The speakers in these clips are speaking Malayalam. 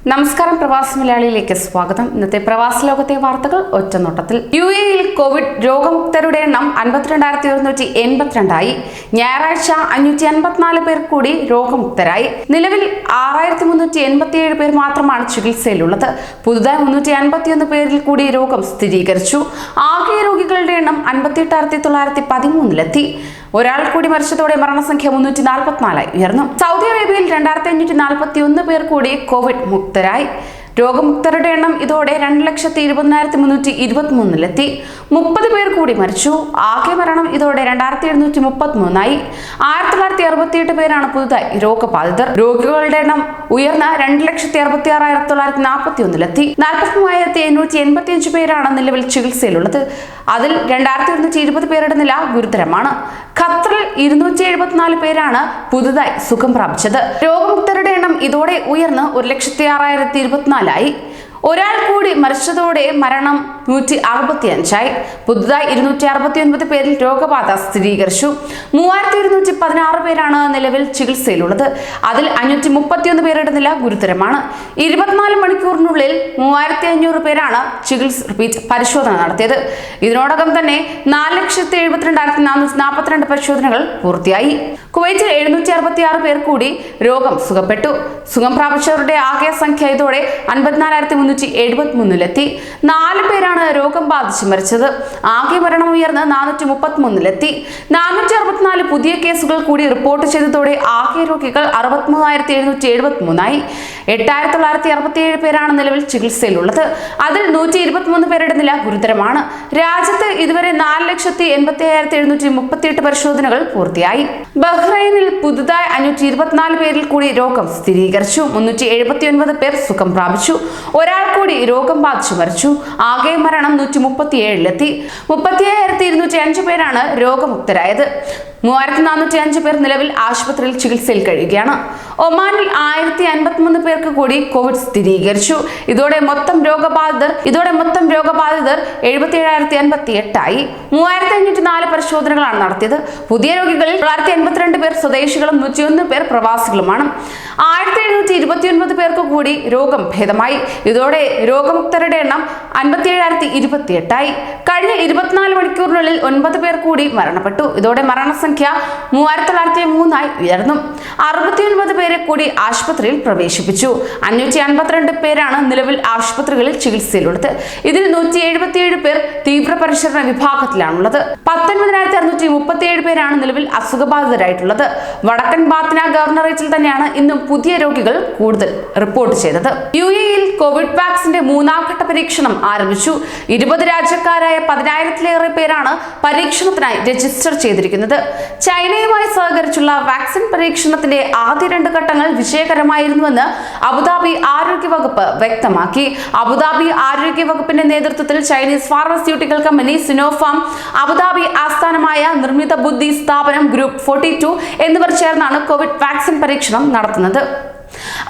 നമസ്കാരം, പ്രവാസി മലയാളിയിലേക്ക് സ്വാഗതം. ഇന്നത്തെ പ്രവാസ ലോകത്തെ വാർത്തകൾ ഒറ്റനോട്ടത്തിൽ. യുഎഇയിൽ കോവിഡ് രോഗമുക്തരുടെ എണ്ണം 52,182 ഞായറാഴ്ച 554 പേർ കൂടി രോഗമുക്തരായി. നിലവിൽ 6,387 പേർ മാത്രമാണ് ചികിത്സയിലുള്ളത്. പുതുതായി 351 പേരിൽ കൂടി രോഗം സ്ഥിരീകരിച്ചു. ആകെ രോഗികളുടെ എണ്ണം 58,913 ഒരാൾ കൂടി മരിച്ചതോടെ മരണസംഖ്യ 344 ഉയർന്നു. സൗദി അറേബ്യയിൽ 2,541 പേർ കൂടി കോവിഡ് മുക്തരായി. രോഗമുക്തരുടെ എണ്ണം ഇതോടെ 2,20,323 30 പേർ കൂടി മരിച്ചു. ആകെ മരണം ഇതോടെ 2,733 1968 പേരാണ് പുതുതായി രോഗബാധിതർ. രോഗികളുടെ എണ്ണം ഉയർന്ന 2,66,941 43,885 പേരാണ് നിലവിൽ ചികിത്സയിലുള്ളത്. അതിൽ 2,120 പേരുടെ നില ഗുരുതരമാണ്. ഖത്തറിൽ 274 പേരാണ് പുതുതായി സുഖം പ്രാപിച്ചത്. രോഗമുക്തരുടെ എണ്ണം ഇതോടെ ഉയർന്ന് 1,06,024 ഒരാൾ കൂടി മരിച്ചതോടെ മരണം 165 പുതുതായി 269 പേരിൽ രോഗബാധ സ്ഥിരീകരിച്ചു. 3,216 പേരാണ് നിലവിൽ ചികിത്സയിലുള്ളത്. അതിൽ 531 പേരുടെ നില ഗുരുതരമാണ്. 24 മണിക്കൂറിനുള്ളിൽ 3,500 പേരാണ് പരിശോധന നടത്തിയത്. ഇതിനോടകം തന്നെ 4,72,442 പരിശോധനകൾ പൂർത്തിയായി. കുവൈറ്റിൽ 766 പേർ കൂടി രോഗം സുഖപ്പെട്ടു. സുഖം പ്രാപിച്ചവരുടെ ആകെ സംഖ്യ ഇതോടെ 54,373 4 പേരാണ് രോഗം ബാധിച്ച് മരിച്ചത്. ആകെ മരണം ഉയർന്ന് 433 464 പുതിയ കേസുകൾ കൂടി റിപ്പോർട്ട് ചെയ്തതോടെ ആകെ രോഗികൾ 63,773 8,967 പേരാണ് നിലവിൽ ചികിത്സയിലുള്ളത്. അതിൽ 123 പേരുടെ നില ഗുരുതരമാണ്. രാജ്യത്ത് ഇതുവരെ 4,85,738 പരിശോധനകൾ പൂർത്തിയായി. ബഹ്റൈനിൽ പുതുതായി 524 പേരിൽ കൂടി രോഗം സ്ഥിരീകരിച്ചു. 379 പേർ സുഖം പ്രാപിച്ചു. ഒരാൾ കൂടി രോഗം ബാധിച്ചു മരിച്ചു. ആകെ മരണം 137 35,205 പേരാണ് രോഗമുക്തരായത്. 3,405 പേർ നിലവിൽ ആശുപത്രിയിൽ ചികിത്സയിൽ കഴിയുകയാണ്. ഒമാനിൽ 1,053 പേർക്ക് കൂടി കോവിഡ് സ്ഥിരീകരിച്ചു. ഇതോടെ മൊത്തം രോഗബാധിതർ 77,058 3,504 പരിശോധനകളാണ് നടത്തിയത്. പുതിയ രോഗികളിൽ 982 പേർ സ്വദേശികളും 101 പേർ പ്രവാസികളുമാണ്. 1,729 പേർക്ക് കൂടി രോഗം ഭേദമായി. ഇതോടെ രോഗമുക്തരുടെ എണ്ണം 57,028 കഴിഞ്ഞ 24 മണിക്കൂറിനുള്ളിൽ 9 പേർ കൂടി മരണപ്പെട്ടു. ഇതോടെ മരണസംഖ്യ 3,903 ഉയർന്നു. 69 പേരെ കൂടി ആശുപത്രിയിൽ പ്രവേശിപ്പിച്ചു. 552 പേരാണ് നിലവിൽ ആശുപത്രികളിൽ ചികിത്സയിലുള്ളത്. ഇതിൽ 177 പേർ തീവ്രപരിചരണ വിഭാഗത്തിലാണുള്ളത്. 19,637 പേരാണ് നിലവിൽ അസുഖബാധിതരായിട്ടുള്ളത്. വടക്കൻ ബാത്തിന ഗവർണറേറ്റിൽ തന്നെയാണ് ഇന്നും പുതിയ രോഗികൾ കൂടുതൽ റിപ്പോർട്ട് ചെയ്തത്. യുഎഇയിൽ കോവിഡ് വാക്സിന്റെ 3ാം ഘട്ട പരീക്ഷണം ആരംഭിച്ചു. 20 രാജ്യക്കാരായ 10,000-ലേറെ പേരാണ് പരീക്ഷണത്തിനായി രജിസ്റ്റർ ചെയ്തിരിക്കുന്നത്. ചൈനയുമായി സഹകരിച്ചുള്ള വാക്സിൻ പരീക്ഷണത്തിന്റെ ആദ്യ 2 ഘട്ടങ്ങൾ വിജയകരമായിരുന്നുവെന്ന് അബുദാബി ആരോഗ്യ വകുപ്പ് വ്യക്തമാക്കി. അബുദാബി ആരോഗ്യ വകുപ്പിന്റെ നേതൃത്വത്തിൽ Chinese pharmaceutical company Sinopharm, Abu Dhabi ആസ്ഥാനമായ നിർമ്മിത ബുദ്ധി സ്ഥാപനം ഗ്രൂപ്പ് 42 എന്നിവർ ചേർന്നാണ് കോവിഡ് വാക്സിൻ പരീക്ഷണം നടത്തുന്നത്.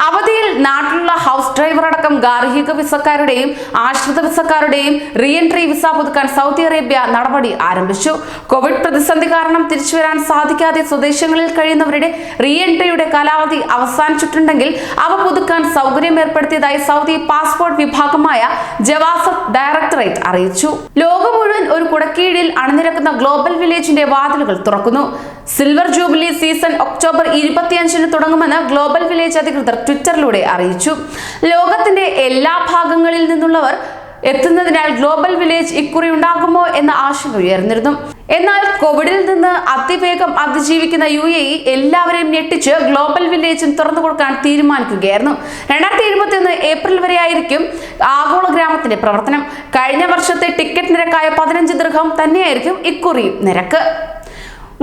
അവധിയിൽ നാട്ടിലുള്ള ഹൗസ് ഡ്രൈവർ അടക്കം ഗാർഹിക വിസക്കാരുടെയും ആശ്രിത വിസക്കാരുടെയും റീ എൻട്രി വിസ പുതുക്കാൻ സൗദി അറേബ്യ നടപടി ആരംഭിച്ചു. കോവിഡ് പ്രതിസന്ധി കാരണം തിരിച്ചുവരാൻ സാധിക്കാതെ സ്വദേശങ്ങളിൽ കഴിയുന്നവരുടെ റീ എൻട്രിയുടെ കാലാവധി അവസാനിച്ചിട്ടുണ്ടെങ്കിൽ അവ പുതുക്കാൻ സൗകര്യം ഏർപ്പെടുത്തിയതായി സൗദി പാസ്പോർട്ട് വിഭാഗമായ ജവാസത്ത് ഡയറക്ടറേറ്റ് അറിയിച്ചു. ലോകം മുഴുവൻ ഒരു കുടക്കീഴിൽ അണിനിരക്കുന്ന ഗ്ലോബൽ വില്ലേജിന്റെ വാതിലുകൾ തുറക്കുന്നു. സിൽവർ ജൂബിലി സീസൺ ഒക്ടോബർ 25-ന് തുടങ്ങുമെന്ന് ഗ്ലോബൽ വില്ലേജ് അധികൃതർ ട്വിറ്ററിലൂടെ അറിയിച്ചു. ലോകത്തിന്റെ എല്ലാ ഭാഗങ്ങളിൽ നിന്നുള്ളവർ എത്തുന്നതിനാൽ ഗ്ലോബൽ വില്ലേജ് ഇക്കുറി ഉണ്ടാകുമോ എന്ന ആശങ്ക ഉയർന്നിരുന്നു. എന്നാൽ കോവിഡിൽ നിന്ന് അതിവേഗം അതിജീവിക്കുന്ന യുഎഇ എല്ലാവരെയും ഞെട്ടിച്ച് ഗ്ലോബൽ വില്ലേജും തുറന്നു കൊടുക്കാൻ തീരുമാനിക്കുകയായിരുന്നു. 2021 ഏപ്രിൽ വരെയായിരിക്കും ആഗോള ഗ്രാമത്തിന്റെ പ്രവർത്തനം. കഴിഞ്ഞ വർഷത്തെ ടിക്കറ്റ് നിരക്കായ 15 ദിർഹം തന്നെയായിരിക്കും ഇക്കുറി നിരക്ക്.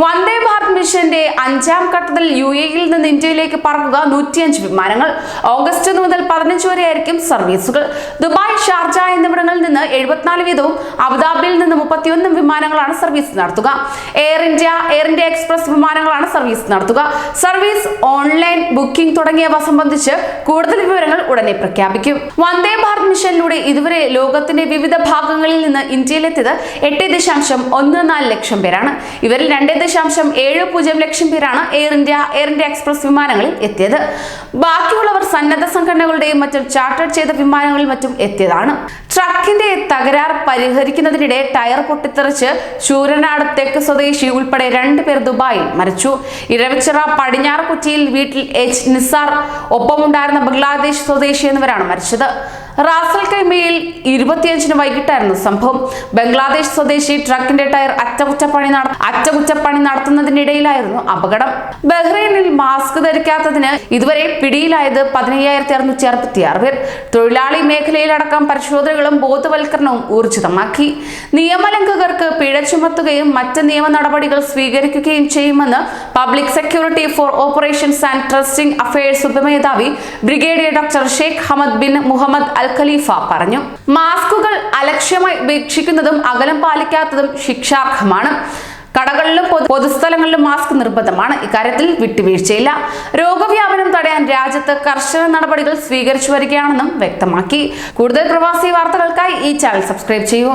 വന്ദേ ഭാരത് മിഷന്റെ 5ാം ഘട്ടത്തിൽ യുഎഇയിൽ നിന്ന് ഇന്ത്യയിലേക്ക് പറക്കുക 105 വിമാനങ്ങൾ. ഓഗസ്റ്റ് 1 മുതൽ 15 വരെ ആയിരിക്കും സർവീസുകൾ. ദുബായ്, ഷാർജ എന്നിവിടങ്ങളിൽ നിന്ന് 74 വീതവും അബുദാബിയിൽ നിന്ന് 31 വിമാനങ്ങളാണ് സർവീസ് നടത്തുക. എയർ ഇന്ത്യ എക്സ്പ്രസ് വിമാനങ്ങളാണ് സർവീസ് നടത്തുക. സർവീസ്, ഓൺലൈൻ ബുക്കിംഗ് തുടങ്ങിയവ സംബന്ധിച്ച് കൂടുതൽ വിവരങ്ങൾ ഉടനെ പ്രഖ്യാപിക്കും. വന്ദേ ഭാരത് മിഷനിലൂടെ ഇതുവരെ ലോകത്തിന്റെ വിവിധ ഭാഗങ്ങളിൽ നിന്ന് ഇന്ത്യയിലെത്തിയത് 8.14 ലക്ഷം പേരാണ്. ഇവരിൽ 2 1.70 ലക്ഷം പേരാണ് എയർ ഇന്ത്യ എക്സ്പ്രസ് വിമാനങ്ങളിൽ എത്തിയത്. ബാക്കിയുള്ളവർ സന്നദ്ധ സംഘടനകളുടെയും മറ്റും ചാർട്ടർ ചെയ്ത വിമാനങ്ങളിൽ മറ്റും എത്തിയതാണ്. ട്രക്കിന്റെ തകരാർ പരിഹരിക്കുന്നതിനിടെ ടയർ പൊട്ടിത്തെറിച്ച് ശൂരനാട് തെക്ക് സ്വദേശി ഉൾപ്പെടെ 2 പേർ ദുബായിൽ മരിച്ചു. ഇരവിച്ചിറ പടിഞ്ഞാറ് കുറ്റിയിൽ വീട്ടിൽ H നിസാർ ഒപ്പമുണ്ടായിരുന്ന ബംഗ്ലാദേശ് സ്വദേശി എന്നിവരാണ് മരിച്ചത്. റാസൽ കൈമയിൽ 25-ന് വൈകിട്ടായിരുന്നു സംഭവം. ബംഗ്ലാദേശ് സ്വദേശി ട്രക്കിന്റെ ടയർ അറ്റകുറ്റപ്പണി നടത്തുന്നതിനിടയിലായിരുന്നു അപകടം. ബഹ്റൈനിൽ മാസ്ക് ധരിക്കാത്തതിന് ഇതുവരെ പിടിയിലായത് 15,666 പേർ. തൊഴിലാളി മേഖലയിലടക്കം പരിശോധനകളും ബോധവൽക്കരണവും ഊർജിതമാക്കി. നിയമലംഘകർക്ക് പിഴ ചുമത്തുകയും മറ്റ് നിയമ നടപടികൾ സ്വീകരിക്കുകയും ചെയ്യുമെന്ന് public security for operations and trusting affairs ഉപമേധാവി brigadier doctor Sheikh Hamad bin Mohammed Al Khalifa പറഞ്ഞു. മാസ്കുകൾ അലക്ഷ്യമായി ഉപേക്ഷിക്കുന്നതും അകലം പാലിക്കാത്തതും ശിക്ഷാർഹമാണ്. കടകളിലും പൊതുസ്ഥലങ്ങളിലും മാസ്ക് നിർബന്ധമാണ്. ഇക്കാര്യത്തിൽ വിട്ടുവീഴ്ചയില്ല. രോഗവ്യാപനം തടയാൻ രാജ്യത്ത് കർശന നടപടികൾ സ്വീകരിച്ചു വരികയാണെന്നും വ്യക്തമാക്കി. കൂടുതൽ പ്രവാസി വാർത്തകൾക്കായി ഈ ചാനൽ സബ്സ്ക്രൈബ് ചെയ്യൂ.